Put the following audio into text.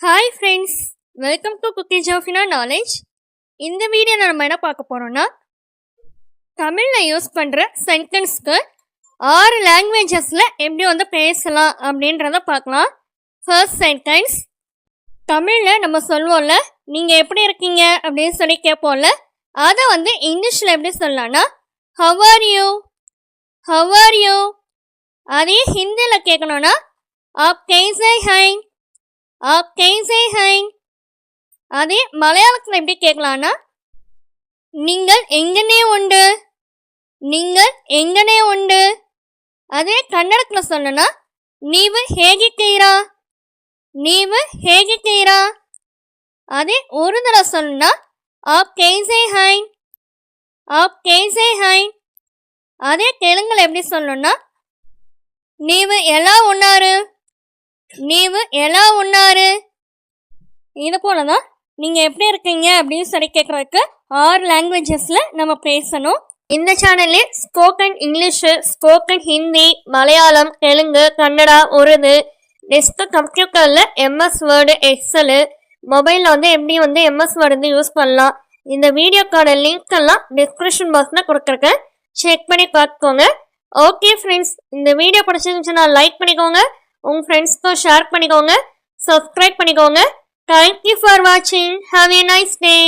Hi friends, welcome to குட்டி ஜோஃபினா knowledge. இந்த வீடியோவில் நம்ம என்ன பார்க்க போகிறோம்னா, தமிழில் யூஸ் பண்ணுற சென்டென்ஸ்க்கு 6 லாங்குவேஜஸில் எப்படி பேசலாம் அப்படின்றத பார்க்கலாம். ஃபர்ஸ்ட் சென்டென்ஸ், தமிழில் நம்ம சொல்லுவோம்ல, நீங்கள் எப்படி இருக்கீங்க அப்படின்னு சொல்லி கேட்போம்ல, அதை இங்கிலீஷில் எப்படி சொல்லலாம்னா how are you, how are you. அதே ஹிந்தியில் கேட்கணுன்னா ஆப் கேசே ஹை, ஆப் கேசே ஹை. அதே மலையாளத்தில் எப்படி கேட்கலான்னா நீங்கள் எங்கனே உண்டு, நீங்கள் எங்கனே உண்டு. அதே கன்னடத்தில் சொல்லணும்னா நீவு ஹேகிக்கீரா, நீவு ஹேகிக்கீரா. அதே உருதுல சொல்லணும்னா ஆப் கேசே ஹை, ஆப் கேசே ஹை. அதே தெலுங்குல எப்படி சொல்லணும்னா நீவு ఎలా ఉన్నారు, நீவு ఎలా ఉన్నారు. இது போல தான் நீங்கள் எப்படி இருக்கீங்க அப்படின்னு சொல்லி கேட்குறதுக்கு 6 லாங்குவேஜஸில் நம்ம பேசணும். இந்த சேனல்லே spoken English, spoken Hindi, Malayalam, Telugu, Kannada, Urdu, next கம்ப்யூட்டரில் எம்எஸ் வேர்டு, எக்ஸலு, மொபைலில் எப்படி எம்எஸ் வேர்டு யூஸ் பண்ணலாம். இந்த வீடியோக்கான லிங்க் எல்லாம் டிஸ்கிரிப்ஷன் பாக்ஸில் கொடுத்துருக்கேன், செக் பண்ணி பார்த்துக்கோங்க. ஓகே ஃப்ரெண்ட்ஸ், இந்த வீடியோ பிடிச்சிருந்துச்சுன்னா லைக் பண்ணிக்கோங்க, உங்கள் ஃப்ரெண்ட்ஸ்க்கும் ஷேர் பண்ணிக்கோங்க, சப்ஸ்கிரைப் பண்ணிக்கோங்க. Thank you for watching. Have a nice day.